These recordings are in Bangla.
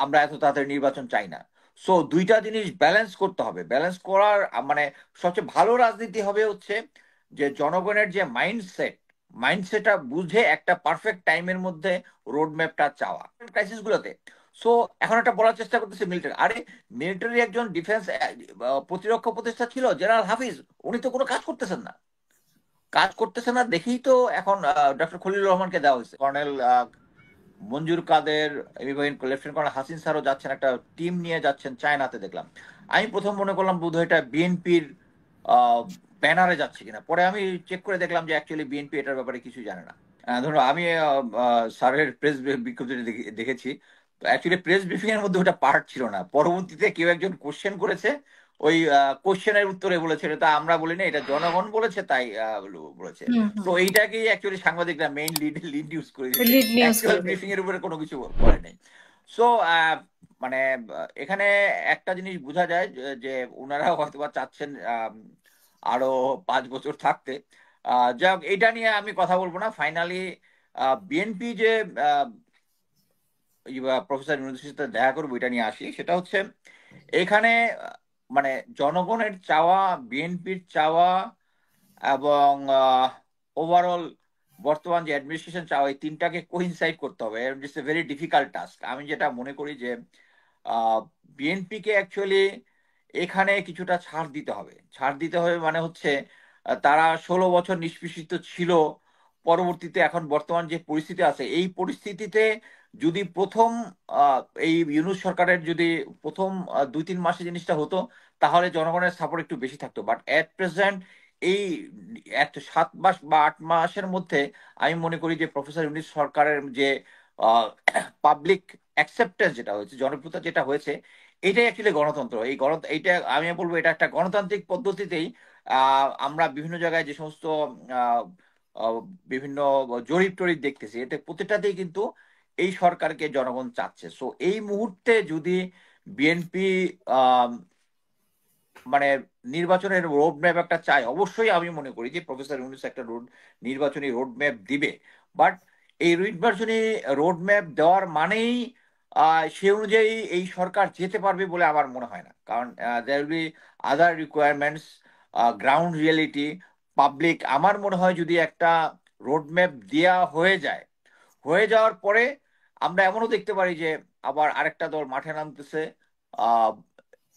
আমরা এত তাড়াতাড়ি নির্বাচন চাই না। সো দুইটা জিনিস ব্যালেন্স করতে হবে। ব্যালেন্স করার মানে সবচেয়ে ভালো রাজনীতি হবে হচ্ছে যে জনগণের যে মাইন্ডসেটটা বুঝে একটা পারফেক্ট টাইমের মধ্যে রোড ম্যাপটা চাওয়া ক্রাইসিস গুলোতে। সো এখন একটা বলার চেষ্টা করতেছে মিলিটারি, আরে মিলিটারি একজন ডিফেন্স প্রতিরক্ষা উপদেষ্টা ছিল জেনারেল হাফিজ, উনি তো কোনো কাজ করতেছেন না। কাজ করতেছে না দেখেই তো এখন ডক্টর খলিলুর রহমানকে দেওয়া হয়েছে। কর্নেল মঞ্জুর কাদের এবং লেফটেন্যান্ট কর্নেল হাসিন স্যারও যাচ্ছেন, একটা টিম নিয়ে যাচ্ছেন চায়নাতে দেখলাম। আমি প্রথম মনে করলাম বোধহয় এটা বিএনপির ব্যানারে যাচ্ছে কিনা, পরে আমি চেক করে দেখলাম যে অ্যাকচুয়ালি বিএনপি এটার ব্যাপারে কিছু জানে না। ধরো আমি স্যারের প্রেস বিজ্ঞপ্তি দেখেছি, তো অ্যাকচুয়ালি প্রেস ব্রিফিং এর মধ্যে ওটা পার্ট ছিল না। পরবর্তীতে কেউ একজন কোশ্চেন করেছে, ওই কোশ্চেনের উত্তরে বলেছে এটা আমরা বলি না, এটা জনগণ বলেছে তাই বলেছে। হুম তো হুম। এইটাকেই অ্যাকচুয়ালি সাংবাদিকরা মেইন লিড ইউজ করে দিয়েছে, লিড নিউজ অ্যাকচুয়াল করে ব্রিফিং দিয়েছে। এর উপরে কোনো কিছু বলে নাই। সো মানে এখানে একটা জিনিস বোঝা যায় যে ওনারা হয়তোবা চাচ্ছেন আরো 5 বছর থাকতে। যাক, এটা নিয়ে আমি কথা বলবো না। ফাইনালি বিএনপি যে প্রফেসর ইউনূসের সাথে দেখা করবো এটা নিয়ে আসি, সেটা হচ্ছে এখানে মানে জনগণের চাওয়া, বিএনপির চাওয়া এবং ওভারঅল বর্তমান যে অ্যাডমিনিস্ট্রেশন চাওয়া, এই তিনটাকে কোইনসাইড করতে হবে। It's a very difficult task. আমি যেটা মনে করি যে বিএনপিকে অ্যাকচুয়ালি এখানে কিছুটা ছাড় দিতে হবে। ছাড় দিতে হবে মানে হচ্ছে তারা 16 বছর নিষ্পেষিত ছিল, পরবর্তীতে এখন বর্তমান যে পরিস্থিতি আছে এই পরিস্থিতিতে যদি প্রথম এই ইউনূস সরকারের যদি প্রথম 2-3 মাসে জিনিসটা হতো, তাহলে জনগণের সাপোর্ট একটু বেশি থাকতো। বাট এট প্রেজেন্ট এই 7 মাস বা 8 মাসের মধ্যে আমি মনে করি যে প্রফেসর ইউনূস সরকারের যে পাবলিক অ্যাকসেপ্টেন্স যেটা হয়েছে, জনপ্রিয়তা যেটা হয়েছে, এটাই অ্যাকচুয়ালি গণতন্ত্র। এইটা আমি বলবো এটা একটা গণতান্ত্রিক পদ্ধতিতেই আমরা বিভিন্ন জায়গায় যে সমস্ত আহ, আহ, বিভিন্ন জরিপ টরিপ দেখতেছি, এতে প্রতিটাতেই কিন্তু এই সরকারকে জনগণ চাচ্ছে। সো এই মুহূর্তে যদি বিএনপি মানে নির্বাচনের রোড ম্যাপ একটা চাই, অবশ্যই আমি মনে করি যে প্রফেসর ইউনূস একটা নির্বাচনী রোড ম্যাপ দিবে। বাট এই নির্বাচনী রোড ম্যাপ দেওয়ার মানেই সে অনুযায়ী এই সরকার যেতে পারবে বলে আমার মনে হয় না। কারণ there will be other requirements, ground reality, public. আমার মনে হয় যদি একটা রোড ম্যাপ দেওয়া হয়ে যাওয়ার পরে আমরা এমনও দেখতে পারি যে আবার আরেকটা দল মাঠে নামতেছে, আহ,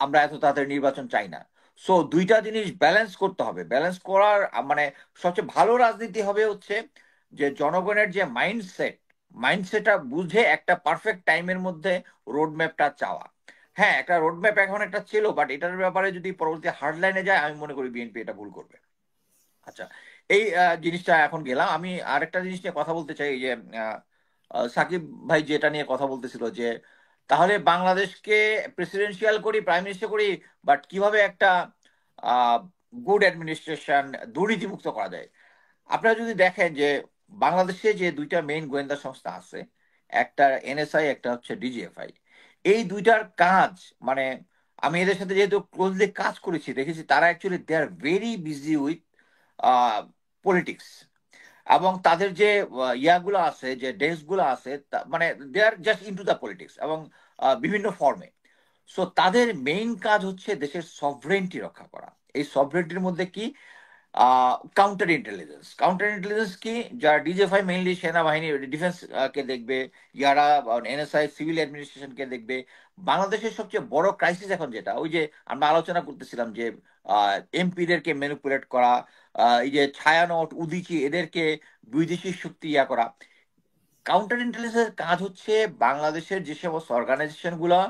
আমরা এত তাড়াতাড়ি নির্বাচন চাই না। সো দুইটা জিনিস ব্যালেন্স করতে হবে। ব্যালেন্স করার মানে সবচেয়ে ভালো রাজনীতি হবে হচ্ছে যে জনগণের যে মাইন্ডসেটটা বুঝে একটা পারফেক্ট টাইমের মধ্যে রোড ম্যাপটা চাওয়া। হ্যাঁ, একটা রোড ম্যাপ এখন একটা ছিল, বাট এটার ব্যাপারে যদি পরবর্তী হার্ড লাইনে যায়, আমি মনে করি বিএনপি এটা ভুল করবে। আচ্ছা, এই জিনিসটা এখন গেলাম। আমি আরেকটা জিনিস নিয়ে কথা বলতে চাই, এই যে আহ, সাকিব ভাই যেটা নিয়ে কথা বলতেছিল যে তাহলে বাংলাদেশকে প্রেসিডেন্সিয়াল করি, প্রাইম মিনিস্টার করি, বাট কিভাবে একটা গুড অ্যাডমিনিস্ট্রেশন, দুর্নীতিমুক্ত করা যায়। আপনারা যদি দেখেন যে বাংলাদেশে যে দুইটা মেইন গোয়েন্দা সংস্থা আছে, একটা এনএসআই, একটা হচ্ছে ডিজিএফআই, এই দুইটার কাজ মানে আমি এদের সাথে যেহেতু ক্লোজলি কাজ করেছি, দেখেছি তারা actually they are very busy with politics. এবং তাদের যে ইয়াগুলো আছে, যে ডেস্ক গুলো আছে, মানে দে আর জাস্ট ইনটু দ্য পলিটিক্স এবং বিভিন্ন ফর্মে। সো তাদের মেইন কাজ হচ্ছে দেশের সভরেন্টি রক্ষা করা। এই সভরেন্টির মধ্যে কি কাউন্টার ইন্টেলিজেন্স কি, যারা ডিজিএফআই মেইনলি সেনাবাহিনী ডিফেন্স কে দেখবে, যারা এনএসআই সিভিল অ্যাডমিনিস্ট্রেশন কে দেখবে। বাংলাদেশের সবচেয়ে বড় ক্রাইসিস এখন যেটা, ওই যে আমরা আলোচনা করতেছিলাম যে এমপিদেরকে ম্যানিপুলেট করা, এই যে ছায়ানট উদীচী এদেরকে বৈদেশিক শক্তি করা। কাউন্টার ইন্টেলিজেন্সের কাজ হচ্ছে বাংলাদেশের যে সমস্ত অর্গানাইজেশন গুলা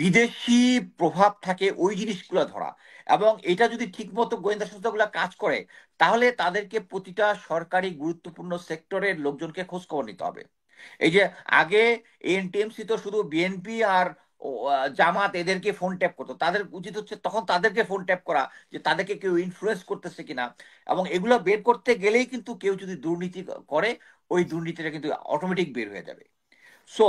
বিদেশি প্রভাব থাকে ওই জিনিসগুলো ধরা। এবং এটা যদি ঠিকমতো গোয়েন্দা সংস্থাগুলো কাজ করে, তাহলে তাদেরকে প্রতিটা সরকারি গুরুত্বপূর্ণ সেক্টরের লোকজনকে খোঁজ খবর নিতে হবে। এই যে আগে এনটিএমসি তো শুধু বিএনপি আর জামাত এদেরকে ফোন ট্যাপ করতো, তাদের উচিত হচ্ছে তখন তাদেরকে ফোন ট্যাপ করা, যে তাদেরকে কেউ ইনফ্লুয়েন্স করতেছে কিনা। এবং এগুলো বের করতে গেলেই কিন্তু কেউ যদি দুর্নীতি করে, ওই দুর্নীতিটা কিন্তু অটোমেটিক বের হয়ে যাবে। সো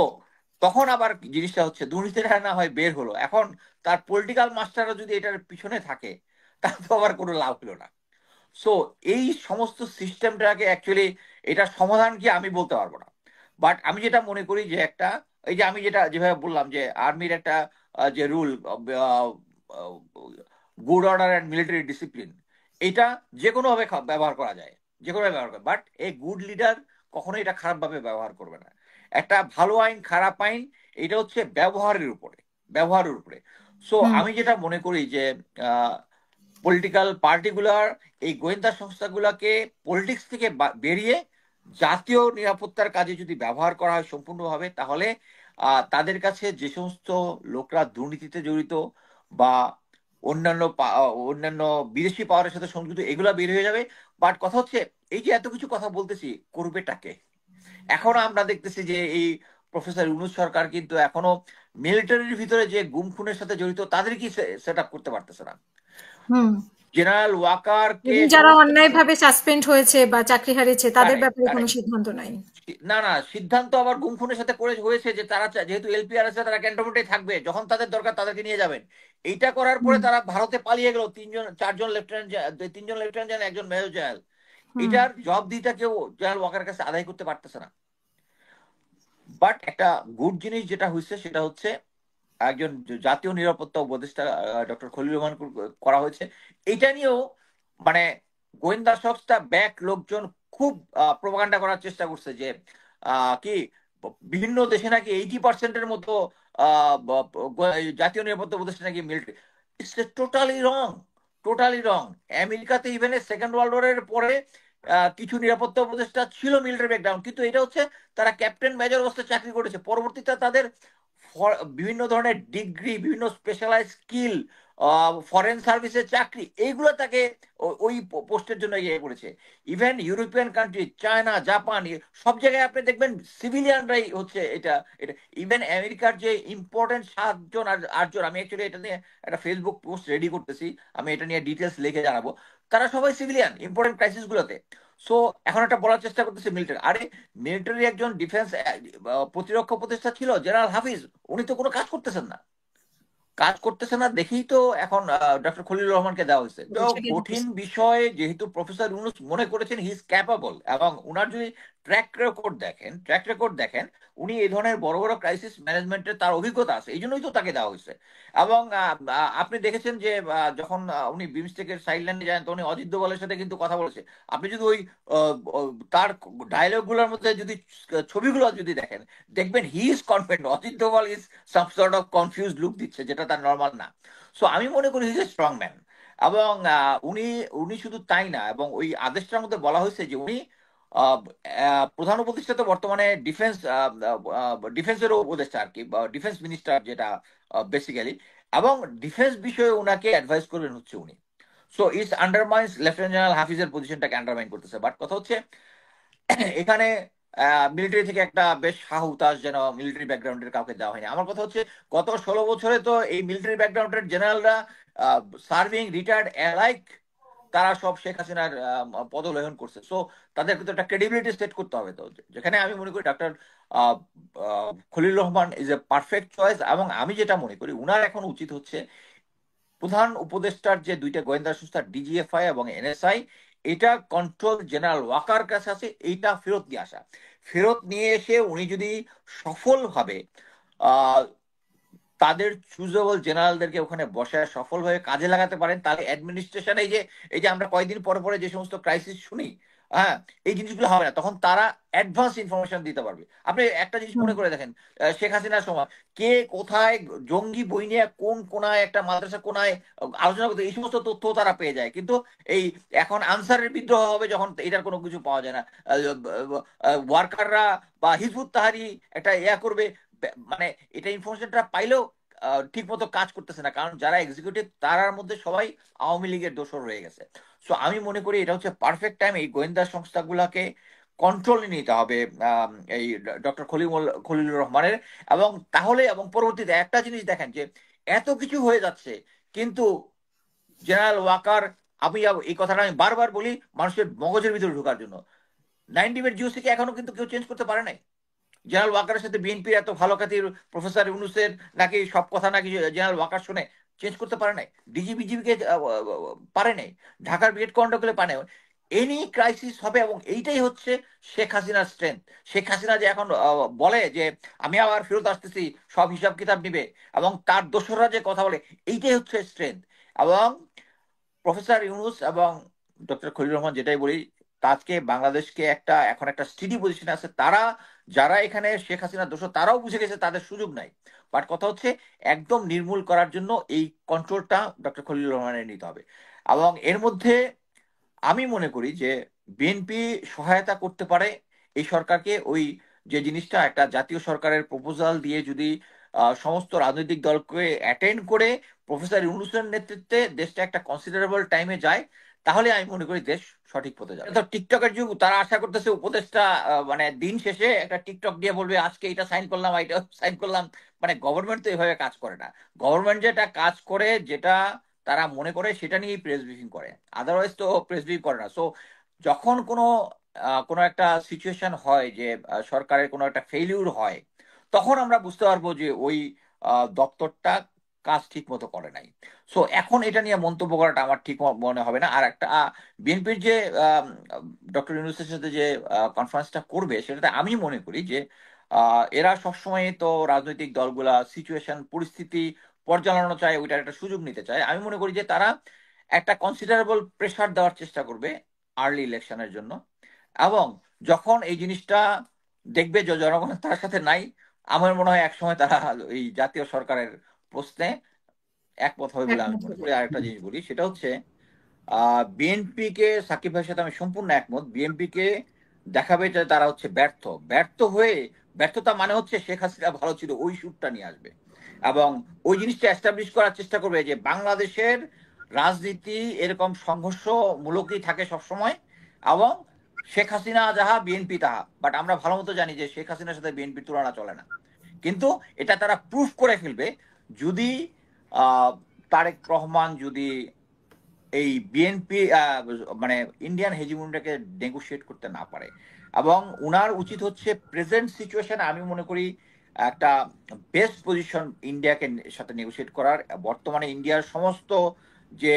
তখন আবার জিনিসটা হচ্ছে দুর্নীতিটা না হয় বের হলো, এখন তার পলিটিক্যাল মাস্টাররা যদি এটার পিছনে থাকে, তাহলে তো আবার কোনো লাভ হলো না। সো এই সমস্ত সিস্টেমটাকে অ্যাকচুয়ালি, এটার সমাধান কি আমি বলতে পারবো না। বাট আমি যেটা মনে করি যে একটা, এই যে আমি যেটা যেভাবে বললাম যে আর্মির একটা যে rule, good order and military discipline, এটা যে কোনো ভাবে ব্যবহার করা যায়, যে কোনো ব্যবহার করে, বাট এই গুড লিডার কখনো এটা খারাপ ভাবে ব্যবহার করবে না। একটা ভালো আইন খারাপ আইন এটা হচ্ছে ব্যবহারের উপরে, ব্যবহারের উপরে। সো হুম আমি যেটা মনে করি যে পলিটিক্যাল পার্টিগুলার এই গোয়েন্দা সংস্থাগুলোকে পলিটিক্স থেকে বেরিয়ে জাতীয় নিরাপত্তার কাজে যদি ব্যবহার করা হয় সম্পূর্ণভাবে, তাহলে তাদের কাছে যে সমস্ত লোকরা দুর্নীতিতে জড়িত বা অন্যান্য অন্যান্য বিদেশি পাওয়ারের সাথে সংযুক্ত, এগুলা বের হয়ে যাবে। বাট কথা হচ্ছে, এই যে এত কিছু কথা বলতেছি, করবেটাকে? এখন আমরা দেখতেছি যে এই প্রফেসর ইউনূস সরকার কিন্তু এখনো মিলিটারির ভিতরে যে গুম খুনের সাথে জড়িত তাদের কি সেট আপ করতে পারতেছে না। হুম জেনারেল ওয়াকারকে এবং যারা সমস্ত কিছু, অন্যায়ভাবে সাসপেন্ড হয়েছে বা চাকরি হারিয়েছে তাদের কারেক্ট ব্যাপারে কোনো কারেক্ট, সিদ্ধান্ত নাই। না না, সিদ্ধান্ত আবার গুম খুনের সাথে করে হয়েছে যে তারা যেহেতু এলপিআর আছে তারা ক্যান্টনমেন্টে থাকবে, যখন তাদের দরকার তাদেরকে নিয়ে যাবেন। এইটা করার পরে হুম তারা ভারতে পালিয়ে গেল, তিনজন চারজন লেফটেন্যান্ট, তিনজন লেফটেন্যান্ট জেনারেল, একজন মেজর জেনারেল। হুম এটার জবাবদিহিটা কেউ জেনারেল ওয়াকারের কাছে আদায় করতে পারতেছে না। বাট একটা গুড জিনিস যেটা হয়েছে সেটা হচ্ছে একজন জাতীয় নিরাপত্তা উপদেষ্টা ডক্টর খলিল রহমান করা হয়েছে। এটা নিয়েও মানে গোয়েন্দা সংস্থা ব্যাক লোকজন খুব প্রোপাগান্ডা করার চেষ্টা করছে যে কি বিভিন্ন দেশে নাকি 80% মতো জাতীয় নিরাপত্তা উপদেষ্টা নাকি military. It's totally wrong, totally রং। আমেরিকাতে ইভেন সেকেন্ড ওয়ার্ল্ড ওয়ারের পরে কিছু নিরাপত্তা উপদেষ্টা ছিল মিলিটারি ব্যাকগ্রাউন্ড, কিন্তু এটা হচ্ছে তারা ক্যাপ্টেন মেজর অবস্থায় চাকরি করেছে, পরবর্তীতে তাদের বিভিন্ন ধরনের ডিগ্রি, বিভিন্ন স্পেশালাইজ স্কিল, ফরেন সার্ভিসের চাকরি, এইগুলো তাকে ওই পোস্টের জন্য ইয়ে করেছে। Even European country, China, Japan, সব জায়গায় আপনি দেখবেন সিভিলিয়ানরাই হচ্ছে এটা এটা ইভেন আমেরিকার যে ইম্পর্টেন্ট 7 জন আর 8 জন, আমি অ্যাকচুয়ালি এটা নিয়ে একটা ফেসবুক পোস্ট রেডি করতেছি, আমি এটা নিয়ে ডিটেলস লিখে জানাবো, তারা সবাই সিভিলিয়ান ইম্পর্টেন্ট ক্রাইসিস গুলোতে। সো এখন একটা বলার চেষ্টা করতেছে মিলিটারি, আরে মিলিটারি একজন ডিফেন্স প্রতিরক্ষা উপদেষ্টা ছিল জেনারেল হাফিজ, উনি তো কোনো কাজ করতেছেন না, কাজ করতেছে না দেখেই তো এখন ডক্টর খলিলুর রহমানকে দেওয়া হয়েছে। তো চাকরি কঠিন দিতেছে। বিষয়, যেহেতু প্রফেসর ইউনূস মনে করেছেন হি ইজ ক্যাপাবল, এবং উনার যদি ট্র্যাক রেকর্ড দেখেন, উনি এই ধরনের বড় বড় ক্রাইসিস ম্যানেজমেন্টের তার অভিজ্ঞতা আছে, এই জন্যই তো তাকে দেওয়া হয়েছে। এবং আপনি দেখেছেন যে যখন উনি বিমস্টেকের সাইডলাইনে যান, তো উনি অজিত দোভালের সাথে কিন্তু কথা বলেছে। আপনি যদি ওই তার ডায়লগ গুলোর মধ্যে যদি ছবিগুলো যদি দেখেন, দেখবেন he is confident, Ajit Doval is some sort of confuse look দিচ্ছে, যেটা তার নর্মাল না। সো আমি মনে করি হিজ এ স্ট্রং ম্যান। এবং উনি উনি শুধু তাই না, এবং ওই আদেশটার মধ্যে বলা হয়েছে যে উনি আহ, প্রধান উপদেষ্টা তো বর্তমানে ডিফেন্সের উপদেষ্টা আর কি, ডিফেন্স মিনিস্টার যেটা বেসিক্যালি, এবং ডিফেন্স বিষয়ে উনাকে অ্যাডভাইস করবেন হচ্ছে উনি। So it's undermines lieutenant general হাফিজের পজিশনটাকে আন্ডারমাইন করতেছে। বাট কথা হচ্ছে এখানে মিলিটারি থেকে একটা বেশ হাহুতাশ যেন মিলিটারি ব্যাকগ্রাউন্ডের কাউকে দেওয়া হয়নি। আমার কথা হচ্ছে গত 16 বছরে তো এই মিলিটারি ব্যাকগ্রাউন্ডের জেনারেলরা সার্ভিং রিটায়ার্ড অ্যালাইক, তারা সব শেখ হাসিনার পদলেহন করছে। সো তাদেরকে তো একটা ক্রেডিবিলিটি সেট করতে হবে। তো যেখানে আমি মনে করি doctor Khalil Rahman is a perfect choice, এবং আমি যেটা মনে করি উনার এখন উচিত হচ্ছে প্রধান উপদেষ্টার যে দুইটা গোয়েন্দা সংস্থা ডিজিএফআই এবং এনএসআই, এটা কন্ট্রোল জেনারেল ওয়াকার কাছে আছে, এইটা ফেরত নিয়ে আসা। ফেরত নিয়ে এসে উনি যদি সফলভাবে আহ তাদের চুজেবল জেনারেলদেরকে ওখানে বসায় সফলভাবে কাজে লাগাতে পারেন, তাহলে অ্যাডমিনিস্ট্রেশন এই যে আমরা কয়েকদিন পরে পরে যে সমস্ত ক্রাইসিস শুনি, হ্যাঁ, এই জিনিসগুলো হবে না, তখন তারা অ্যাডভান্স ইনফরমেশন দিতে পারবে। আপনি একটা জিনিস হুম মনে করে দেখেন, শেখ হাসিনার সময় কে কোথায় জঙ্গি বই নিয়ে কোন কোনায় একটা মাদ্রাসা কোনায় আলোচনা করতে, এই সমস্ত তথ্য তারা পেয়ে যায়। কিন্তু এই এখন আনসারের বিদ্রোহ হবে যখন এটার কোনো কিছু পাওয়া যায় না, ওয়ার্কাররা বা হিজবুত তাহারি একটা করবে, মানে এটা ইনফরমেশনটা পাইলেও ঠিক মতো কাজ করতেছে না, কারণ যারা এক্সিকিউটিভ তারার মধ্যে সবাই আওয়ামী লীগের দোসর রয়ে গেছে। সো আমি মনে করি এটা হচ্ছে পারফেক্ট টাইম এই গোয়েন্দা সংস্থাগুলোকে কন্ট্রোলে নিতে হবে এই ডক্টর খলিলুর রহমানের। এবং তাহলে এবং পরবর্তীতে একটা জিনিস দেখেন যে এত কিছু হয়ে যাচ্ছে, কিন্তু জেনারেল ওয়াকার, এই কথাটা আমি বারবার বলি মানুষের মগজের ভিতরে ঢোকার জন্য, 90 জিওসিকে এখনো কিন্তু কেউ চেঞ্জ করতে পারে নাই। জেনারেল ওয়াকারের সাথে বিএনপির এত ভালো খাতির, প্রফেসর ইউনুসের নাকি সব কথা নাকি জেনারেল ওয়াকার শুনে চেঞ্জ করতে পারে নাই, ডিজিবিজিবিকে পারে নাই, ঢাকার ব্রিগেড কমান্ডার করলে পারে নাই। এনি ক্রাইসিস হবে, এবং এইটাই হচ্ছে শেখ হাসিনার স্ট্রেংথ। শেখ হাসিনা যে এখন বলে যে আমি আবার ফেরত আসতেছি, সব হিসাব কিতাব নিবে, এবং তার দোসররা যে কথা বলে, এইটাই হচ্ছে স্ট্রেংথ। এবং প্রফেসর ইউনুস এবং ডক্টর খলিল রহমান, যেটাই বলি, আজকে বাংলাদেশকে এখন একটা স্টিডি পজিশনে আছে। তারা যারা এখানে শেখ হাসিনার দোষর, তারাও বুঝে গেছে তাদের সুযোগ নাই। বাট কথা হচ্ছে একদম নির্মূল করার জন্য এই কন্ট্রোলটা ডক্টর খলিল রহমানের নিতে হবে। এবং এর মধ্যে আমি মনে করি যে বিএনপি সহায়তা করতে পারে এই সরকারকে। ওই যে জিনিসটা, একটা জাতীয় সরকারের প্রপোজাল দিয়ে যদি সমস্ত রাজনৈতিক দলকে অ্যাটেন্ড করে প্রফেসর ইউনূসের নেতৃত্বে দেশটা একটা কনসিডারেবল টাইমে যায়, তাহলে আমি মনে করি দেশ সঠিক পথে যাবে। তো টিকটকের যুগ, তারা আশা করতেছে উপদেশটা মানে দিন শেষে একটা টিকটক দিয়ে বলবে আজকে এটা সাইন করলাম, এটা সাইন করলাম। মানে গভর্নমেন্ট তো এভাবে কাজ করে না। গভর্নমেন্ট যেটা কাজ করে, যেটা তারা মনে করে, সেটা নিয়েই প্রেস ব্রিফিং করে, আদারওয়াইজ তো প্রেস ব্রিফ করে না। সো যখন কোনো একটা সিচুয়েশন হয় যে সরকারের কোনো একটা ফেলিউর হয়, তখন আমরা বুঝতে পারবো যে ওই দপ্তরটা কাজ ঠিক মতো করে নাই। সো এখন এটা নিয়ে মন্তব্য করাটা আমার ঠিক মনে হবে না। আর একটা বিএনপির যে ডক্টর ইউনূসের সাথে যে কনফারেন্সটা করবে, সেটাতে আমি মনে করি যে এরা সবসময় তো রাজনৈতিক দলগুলা সিচুয়েশন, পরিস্থিতি পর্যালোচনা চায়, ওইটার একটা সুযোগ নিতে চায়। আমি মনে করি যে তারা একটা কনসিডারেবল প্রেসার দেওয়ার চেষ্টা করবে আর্লি ইলেকশনের জন্য। এবং যখন এই জিনিসটা দেখবে যে জনগণ তার সাথে নাই, আমার মনে হয় একসময় তারা এই জাতীয় সরকারের প্রশ্নে একমত হবে বলে আমি একমত মনে হবে। করি। আর একটা জিনিস বলি, সেটা হচ্ছে বিএনপি কে, সাকিব ভাইয়ের সাথে আমি সম্পূর্ণ একমত। বিএনপি কে দেখাবে যে তারা হচ্ছে ব্যর্থ। ব্যর্থ হয়ে, ব্যর্থতা মানে হচ্ছে শেখ হাসিনা ভালো ছিল, ওই সুরটা নিয়ে আসবে। এবং ওই জিনিসটা এস্টাবলিশ করার চেষ্টা করবে যে বাংলাদেশের রাজনীতি এরকম সংঘর্ষমূলকই থাকে সবসময়, এবং শেখ হাসিনা যাহা বিএনপি তাহা। বাট আমরা ভালো মতো জানি যে শেখ হাসিনার সাথে বিএনপির তুলনা চলে না। কিন্তু এটা তারা প্রুফ করে ফেলবে যদি আহ তারেক রহমান যদি এই বিএনপি মানে ইন্ডিয়ান হেজিমনিটাকে নেগোশিয়েট করতে না পারে। এবং উনার উচিত হচ্ছে প্রেজেন্ট সিচুয়েশনে, আমি মনে করি একটা বেস্ট পজিশন ইন্ডিয়াকে সাথে নেগোশিয়েট করার। বর্তমানে ইন্ডিয়ার সমস্ত যে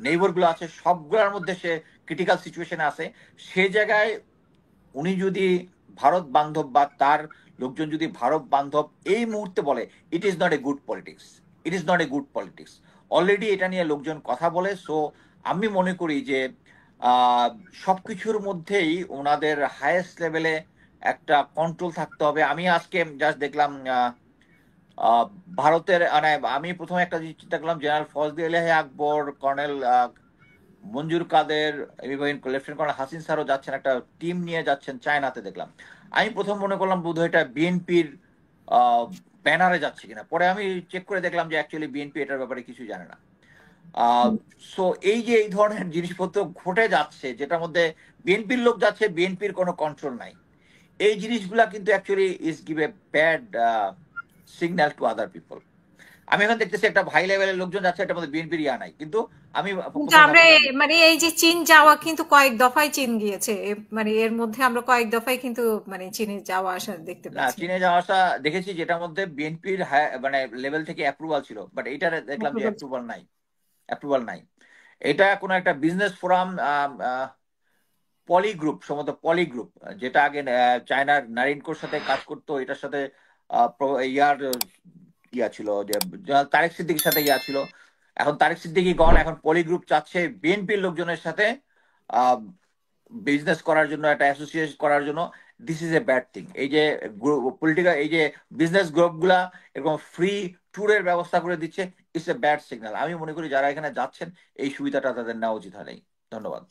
নেইবার গুলো আছে, সবগুলোর মধ্যে সে ক্রিটিক্যাল সিচুয়েশনে আছে। সে জায়গায় উনি যদি ভারত বান্ধব, বা তার লোকজন যদি ভারত বান্ধব এই মুহূর্তে বলে, it is not a good politics. It is not a good politics. Already এটা নিয়ে লোকজন কথা বলে। সো আমি মনে করি যে আহ, সবকিছুর মধ্যেই ওনাদের হায়েস্ট লেভেলে একটা কন্ট্রোল থাকতে হবে। আমি আজকে জাস্ট দেখলাম আহ, ভারতের মানে আমি প্রথমে একটা জিনিস চিন্তা করলাম, জেনারেল ফজলে এলাহি আকবর, colonel Manjur Kader, lieutenant colonel Hasin স্যারও যাচ্ছেন, একটা টিম নিয়ে যাচ্ছেন চায়নাতে দেখলাম। আমি প্রথম মনে করলাম বোধহয় এটা বিএনপির ব্যানারে যাচ্ছে কিনা, পরে আমি চেক করে দেখলাম যে অ্যাকচুয়ালি বিএনপি এটার ব্যাপারে কিছু জানে না। সো এই যে এই ধরনের জিনিসপত্র ঘটে যাচ্ছে, যেটার মধ্যে বিএনপির লোক যাচ্ছে, বিএনপির কোনো কন্ট্রোল নাই, এই জিনিসগুলা কিন্তু actually is give a bad signal to other people. আমি এখন দেখতেছি একটা হাই লেভেলের লোকজন যাচ্ছে, এটার মধ্যে বিএনপির ইয়া নাই, কিন্তু আমি কিন্তু প্রথম আমরা ধাপে মানে এই যে চীন যাওয়া কিন্তু কয়েক দফায় চীন গিয়েছে, মানে এর মধ্যে আমরা কয়েক দফায় কিন্তু মানে চীনে যাওয়া আসা দেখতে না, পাচ্ছি। চীনে যাওয়া আসা দেখেছি, যেটার মধ্যে বিএনপির মানে লেভেল থেকে অ্যাপ্রুভাল ছিল, বাট এইটা দেখলাম যে অক্টোবর। অ্যাপ্রুভাল নাই। অ্যাপ্রুভাল নাই। এটা কোনো একটা বিজনেস ফোরাম, পলি গ্রুপ, সম্ভবত পলি গ্রুপ, যেটা আগে চায়নার নারিনকোর সাথে কাজ করতো, এটার সাথে ইয়ার ইয়া ছিল যে তারেক সিদ্দিকীর সাথে ইয়া ছিল। এখন তারেক সিদ্দিকী গণ, এখন পলি গ্রুপ চাচ্ছে বিএনপির লোকজনের সাথে বিজনেস করার জন্য, একটা অ্যাসোসিয়েশন করার জন্য। This is a bad thing. এই যে পলিটিক্যাল, এই যে বিজনেস গ্রুপ গুলা এরকম ফ্রি ট্যুরের ব্যবস্থা করে দিচ্ছে, ইটস এ ব্যাড সিগন্যাল। আমি মনে করি যারা এখানে যাচ্ছেন, এই সুবিধাটা তাদের নেওয়া উচিত হয় নাই। ধন্যবাদ।